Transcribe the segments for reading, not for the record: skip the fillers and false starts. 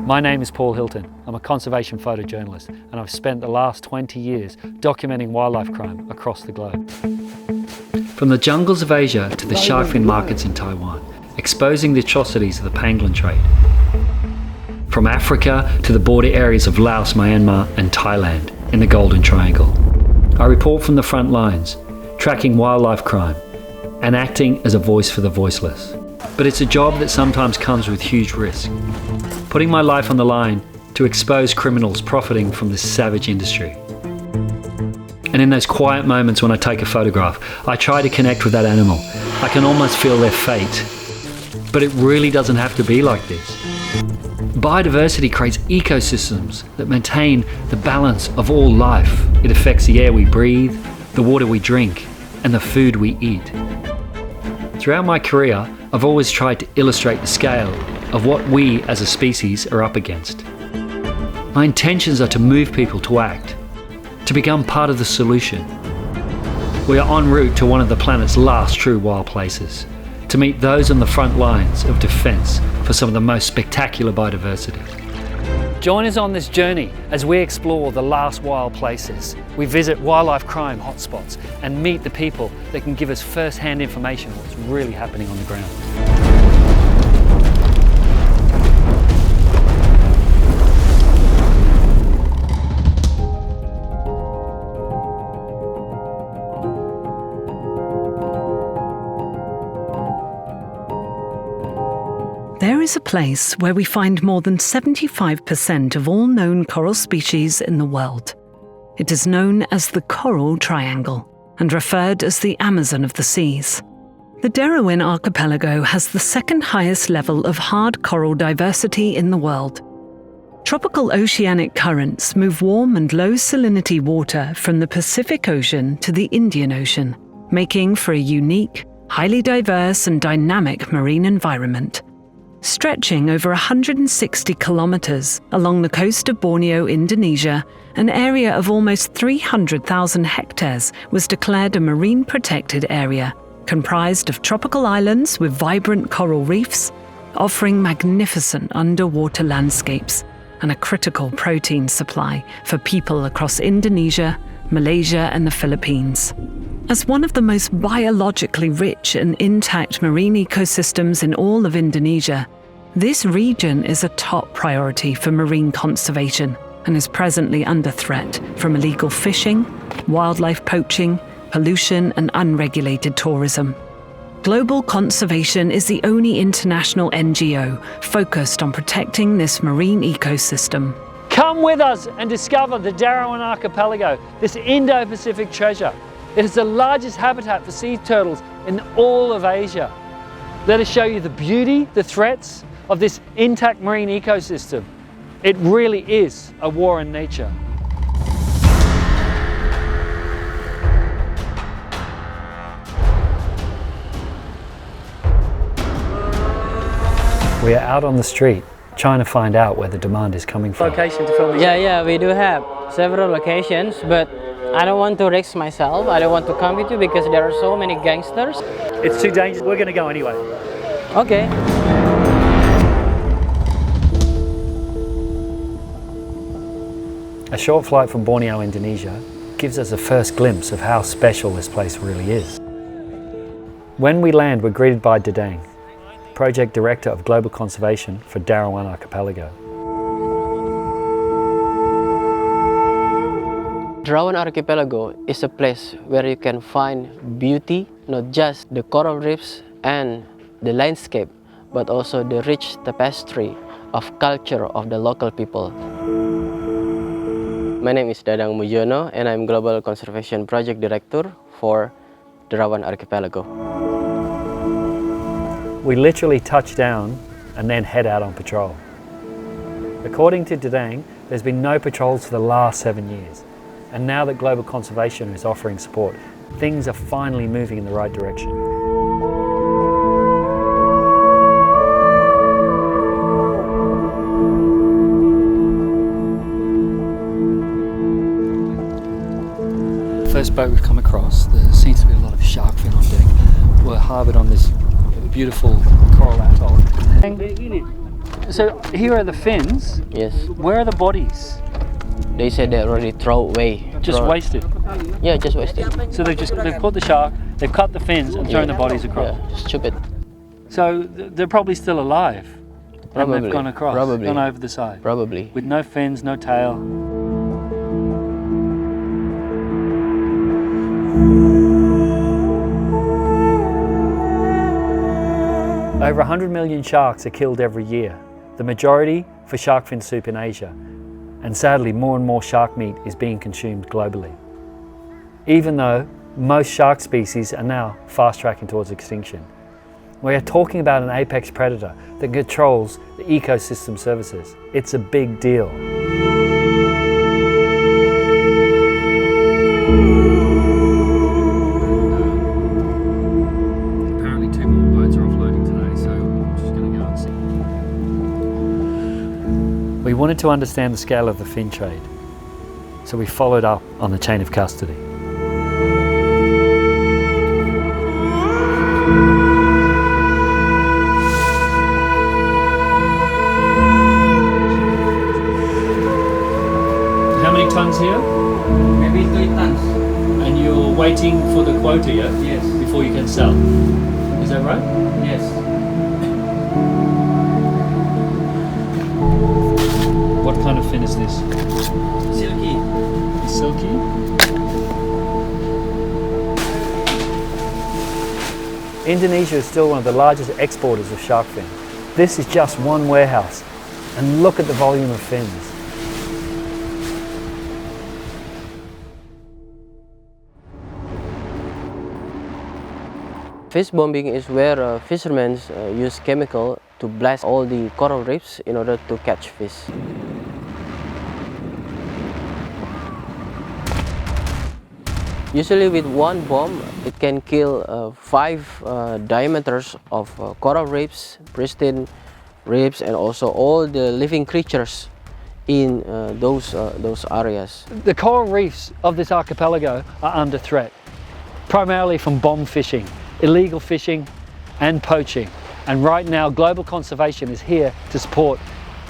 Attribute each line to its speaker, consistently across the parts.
Speaker 1: My name is Paul Hilton. I'm a conservation photojournalist and I've spent the last 20 years documenting wildlife crime across the globe. From the jungles of Asia to the shark fin markets in Taiwan, exposing the atrocities of the pangolin trade. From Africa to the border areas of Laos, Myanmar and Thailand in the Golden Triangle. I report from the front lines, tracking wildlife crime and acting as a voice for the voiceless. But it's a job that sometimes comes with huge risk. Putting my life on the line to expose criminals profiting from this savage industry. And in those quiet moments when I take a photograph, I try to connect with that animal. I can almost feel their fate. But it really doesn't have to be like this. Biodiversity creates ecosystems that maintain the balance of all life. It affects the air we breathe, the water we drink, and the food we eat. Throughout my career, I've always tried to illustrate the scale of what we as a species are up against. My intentions are to move people to act, to become part of the solution. We are en route to one of the planet's last true wild places, to meet those on the front lines of defence for some of the most spectacular biodiversity. Join us on this journey as we explore the last wild places. We visit wildlife crime hotspots and meet the people that can give us first-hand information on what's really happening on the ground.
Speaker 2: There is a place where we find more than 75% of all known coral species in the world. It is known as the Coral Triangle and referred as the Amazon of the seas. The Derawan archipelago has the second highest level of hard coral diversity in the world. Tropical oceanic currents move warm and low salinity water from the Pacific Ocean to the Indian Ocean, making for a unique, highly diverse and dynamic marine environment. Stretching over 160 kilometers along the coast of Borneo, Indonesia, an area of almost 300,000 hectares was declared a marine protected area, comprised of tropical islands with vibrant coral reefs, offering magnificent underwater landscapes and a critical protein supply for people across Indonesia, Malaysia and the Philippines. As one of the most biologically rich and intact marine ecosystems in all of Indonesia, this region is a top priority for marine conservation and is presently under threat from illegal fishing, wildlife poaching, pollution and unregulated tourism. Global Conservation is the only international NGO focused on protecting this marine ecosystem.
Speaker 1: Come with us and discover the Derawan archipelago, this Indo-Pacific treasure. It is the largest habitat for sea turtles in all of Asia. Let us show you the beauty, the threats of this intact marine ecosystem. It really is a war in nature. We are out on the street trying to find out where the demand is coming from.
Speaker 3: Location to film? Yeah, we do have several locations, but I don't want to risk myself. I don't want to come with you because there are so many gangsters.
Speaker 1: It's too dangerous. We're going to go anyway.
Speaker 3: Okay.
Speaker 1: A short flight from Borneo, Indonesia gives us a first glimpse of how special this place really is. When we land, we're greeted by Derawan, Project Director of Global Conservation for Derawan Archipelago.
Speaker 3: Derawan Archipelago is a place where you can find beauty, not just the coral reefs and the landscape, but also the rich tapestry of culture of the local people. My name is Dadang Mujono and I'm Global Conservation Project Director for Derawan Archipelago.
Speaker 1: We literally touch down and then head out on patrol. According to Derawan, there's been no patrols for the last 7 years. And now that Global Conservation is offering support, things are finally moving in the right direction. First boat we've come across, there seems to be a lot of shark fin on deck. We're harboured on this beautiful coral atoll. So here are the fins.
Speaker 3: Yes.
Speaker 1: Where are the bodies?
Speaker 3: They said they already throw away.
Speaker 1: Just wasted.
Speaker 3: Yeah, just wasted.
Speaker 1: So they've caught the shark, they've cut the fins and thrown the bodies across.
Speaker 3: Yeah, stupid.
Speaker 1: So they're probably still alive.
Speaker 3: Probably.
Speaker 1: And they've gone across,
Speaker 3: Probably.
Speaker 1: gone over the side.
Speaker 3: Probably.
Speaker 1: With no fins, no tail. Over 100 million sharks are killed every year, the majority for shark fin soup in Asia. And sadly, more and more shark meat is being consumed globally. Even though most shark species are now fast-tracking towards extinction. We are talking about an apex predator that controls the ecosystem services. It's a big deal. Apparently 2 more boats are offloading today, so I'm just going to go and see. We wanted to understand the scale of the fin trade, so we followed up on the chain of custody. How many tons here?
Speaker 4: Maybe 3 tons.
Speaker 1: And you're waiting for the quota, yeah?
Speaker 4: Yes.
Speaker 1: Before you can sell. Is that right?
Speaker 4: Yes.
Speaker 1: What kind of fin is this?
Speaker 4: Silky.
Speaker 1: Silky? Indonesia is still one of the largest exporters of shark fin. This is just one warehouse, and look at the volume of fins.
Speaker 3: Fish bombing is where fishermen use chemical to blast all the coral reefs in order to catch fish. Usually with one bomb, it can kill 5 diameters of coral reefs, pristine reefs, and also all the living creatures in those areas.
Speaker 1: The coral reefs of this archipelago are under threat, primarily from bomb fishing, illegal fishing and poaching. And right now, global conservation is here to support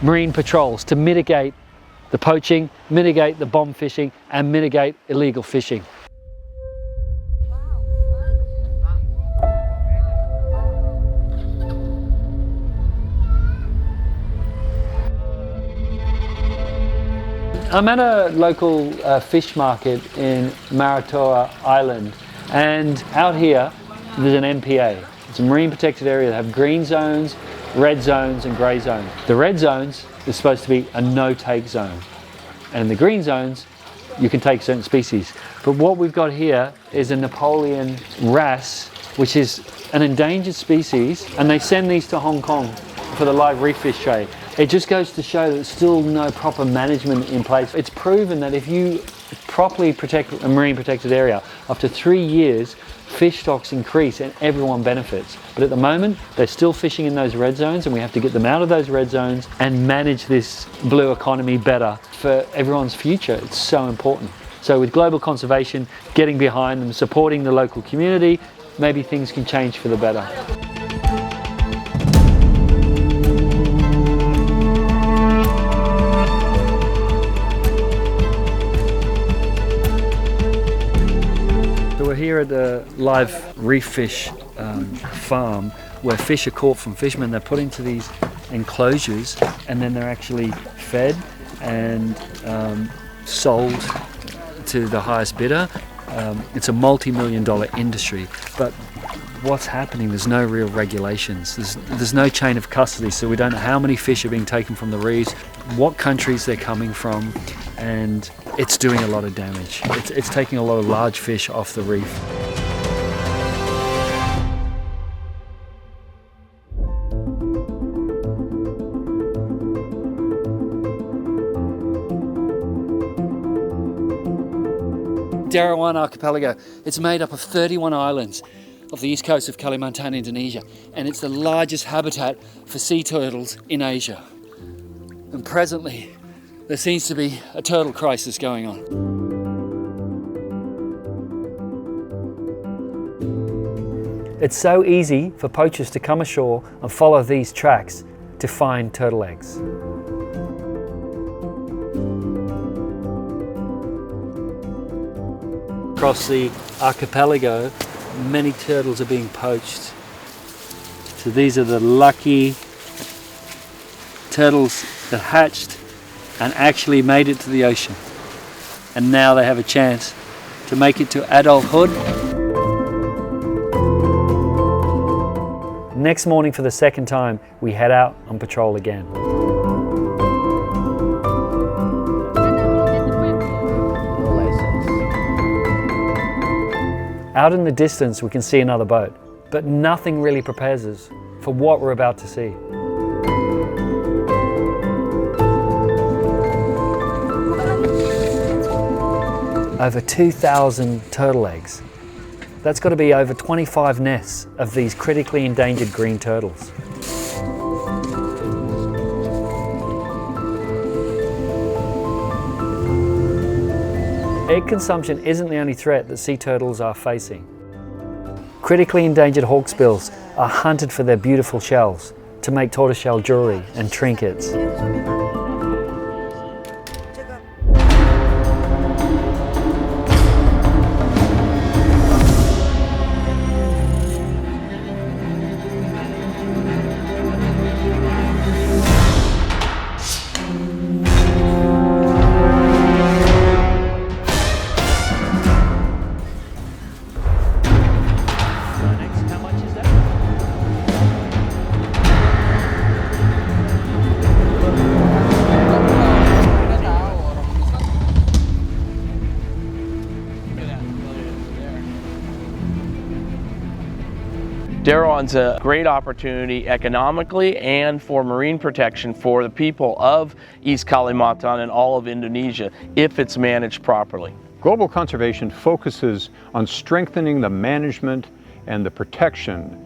Speaker 1: marine patrols to mitigate the poaching, mitigate the bomb fishing, and mitigate illegal fishing. I'm at a local fish market in Maratoa Island, and out here there's an MPA. It's a marine protected area that have green zones, red zones and grey zones. The red zones is supposed to be a no-take zone, and in the green zones you can take certain species. But what we've got here is a Napoleon wrasse, which is an endangered species, and they send these to Hong Kong for the live reef fish trade. It just goes to show that there's still no proper management in place. It's proven that if you properly protect a marine protected area, after 3 years, fish stocks increase and everyone benefits. But at the moment, they're still fishing in those red zones, and we have to get them out of those red zones and manage this blue economy better for everyone's future. It's so important. So with global conservation, getting behind them, supporting the local community, maybe things can change for the better. We're here at the live reef fish farm where fish are caught from fishermen. They're put into these enclosures and then they're actually fed and sold to the highest bidder. It's a multi-million-dollar industry, but what's happening, there's no real regulations. There's no chain of custody, so we don't know how many fish are being taken from the reefs, what countries they're coming from, and it's doing a lot of damage. It's taking a lot of large fish off the reef. Derawan archipelago, it's made up of 31 islands off the east coast of Kalimantan, Indonesia, and it's the largest habitat for sea turtles in Asia. And presently, there seems to be a turtle crisis going on. It's so easy for poachers to come ashore and follow these tracks to find turtle eggs. Across the archipelago, many turtles are being poached. So these are the lucky turtles that hatched and actually made it to the ocean. And now they have a chance to make it to adulthood. Next morning, for the second time, we head out on patrol again. Out in the distance, we can see another boat, but nothing really prepares us for what we're about to see. Over 2,000 turtle eggs. That's got to be over 25 nests of these critically endangered green turtles. Egg consumption isn't the only threat that sea turtles are facing. Critically endangered hawksbills are hunted for their beautiful shells to make tortoiseshell jewelry and trinkets.
Speaker 5: Derawan's a great opportunity economically and for marine protection for the people of East Kalimantan and all of Indonesia if it's managed properly.
Speaker 6: Global conservation focuses on strengthening the management and the protection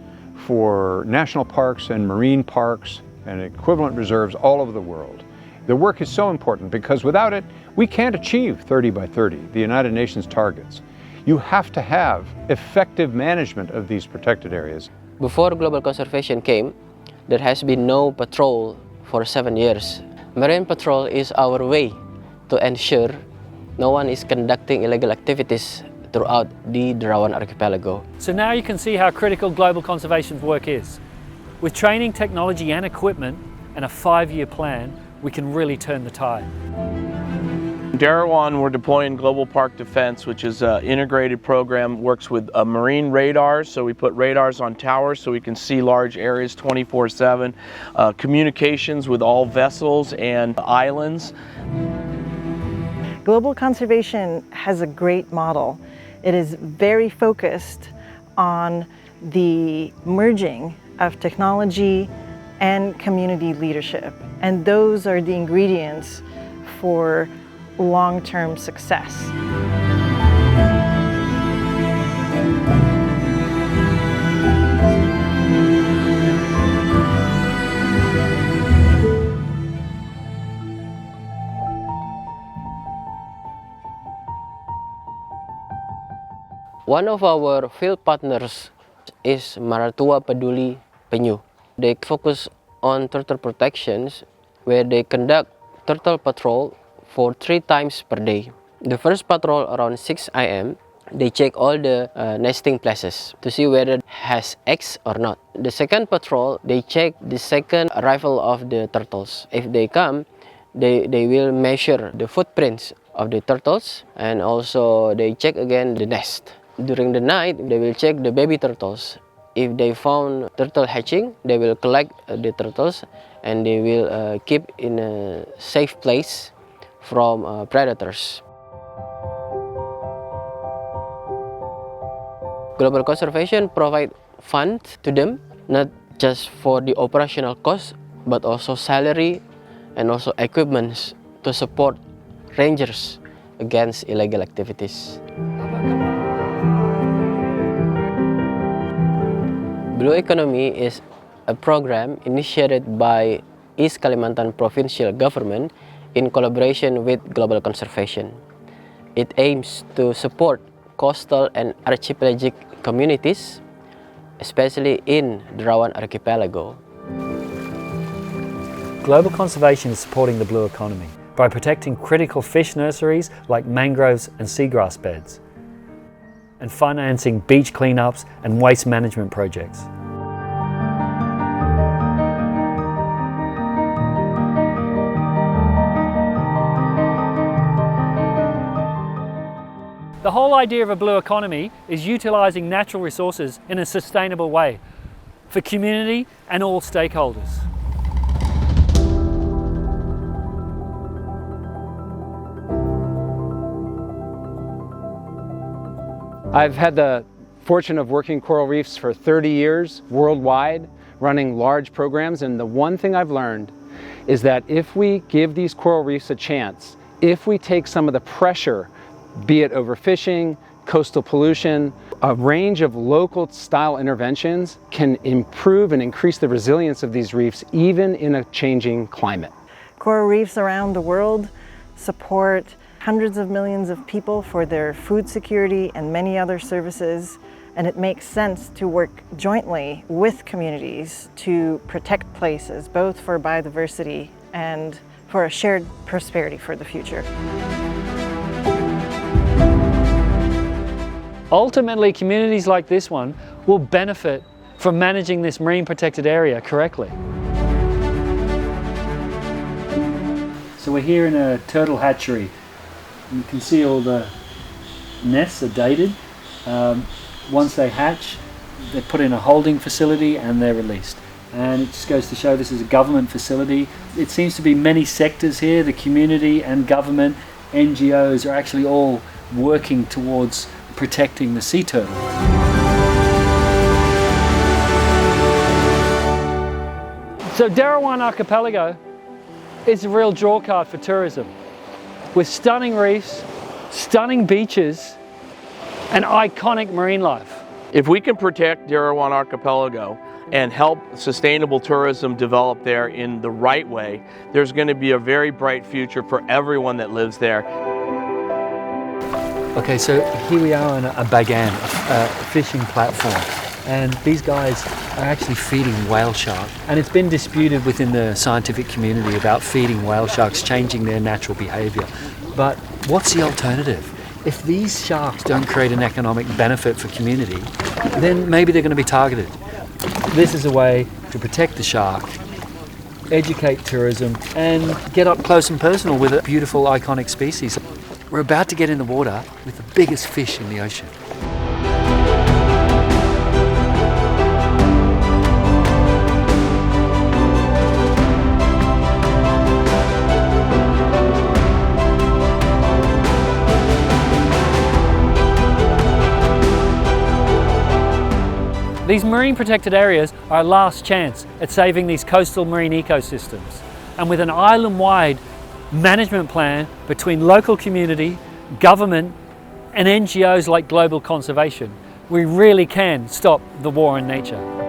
Speaker 6: for national parks and marine parks and equivalent reserves all over the world. The work is so important because without it, we can't achieve 30 by 30, the United Nations targets. You have to have effective management of these protected areas.
Speaker 3: Before global conservation came, there has been no patrol for 7 years. Marine patrol is our way to ensure no one is conducting illegal activities throughout the Derawan archipelago.
Speaker 1: So now you can see how critical global conservation work is. With training, technology and equipment and a 5-year plan, we can really turn the tide.
Speaker 5: Derawan, we're deploying Global Park Defense, which is an integrated program, works with marine radars. So we put radars on towers so we can see large areas 24/7, communications with all vessels and islands.
Speaker 7: Global conservation has a great model. It is very focused on the merging of technology and community leadership. And those are the ingredients for long-term success.
Speaker 3: One of our field partners is Maratua Peduli Penyu. They focus on turtle protections where they conduct turtle patrol for 3 times per day. The first patrol around 6 AM, they check all the nesting places to see whether it has eggs or not. The second patrol, they check the second arrival of the turtles. If they come, they will measure the footprints of the turtles and also they check again the nest. During the night, they will check the baby turtles. If they found turtle hatching, they will collect the turtles and they will keep in a safe place from predators. Global conservation provide funds to them, not just for the operational costs, but also salary and also equipments to support rangers against illegal activities. Blue Economy is a program initiated by East Kalimantan Provincial Government in collaboration with Global Conservation. It aims to support coastal and archipelagic communities, especially in Derawan Archipelago.
Speaker 1: Global conservation is supporting the blue economy by protecting critical fish nurseries like mangroves and seagrass beds, and financing beach cleanups and waste management projects. The whole idea of a blue economy is utilising natural resources in a sustainable way for community and all stakeholders.
Speaker 8: I've had the fortune of working coral reefs for 30 years worldwide, running large programs, and the one thing I've learned is that if we give these coral reefs a chance, if we take some of the pressure, be it overfishing, coastal pollution, a range of local style interventions can improve and increase the resilience of these reefs even in a changing climate.
Speaker 7: Coral reefs around the world support hundreds of millions of people for their food security and many other services, and it makes sense to work jointly with communities to protect places, both for biodiversity and for a shared prosperity for the future.
Speaker 1: Ultimately, communities like this one will benefit from managing this marine protected area correctly. So we're here in a turtle hatchery. You can see all the nests are dated. Once they hatch, they're put in a holding facility and they're released. And it just goes to show this is a government facility. It seems to be many sectors here, the community and government, NGOs are actually all working towards protecting the sea turtle. So Derawan Archipelago is a real draw card for tourism, with stunning reefs, stunning beaches, and iconic marine life.
Speaker 5: If we can protect Derawan Archipelago and help sustainable tourism develop there in the right way, there's going to be a very bright future for everyone that lives there.
Speaker 1: Okay, so here we are on a bagan, a fishing platform, and these guys are actually feeding whale sharks. And it's been disputed within the scientific community about feeding whale sharks, changing their natural behaviour. But what's the alternative? If these sharks don't create an economic benefit for community, then maybe they're going to be targeted. This is a way to protect the shark, educate tourism, and get up close and personal with a beautiful, iconic species. We're about to get in the water with the biggest fish in the ocean. These marine protected areas are our last chance at saving these coastal marine ecosystems. And with an island-wide management plan between local community, government, and NGOs like Global Conservation, we really can stop the war on nature.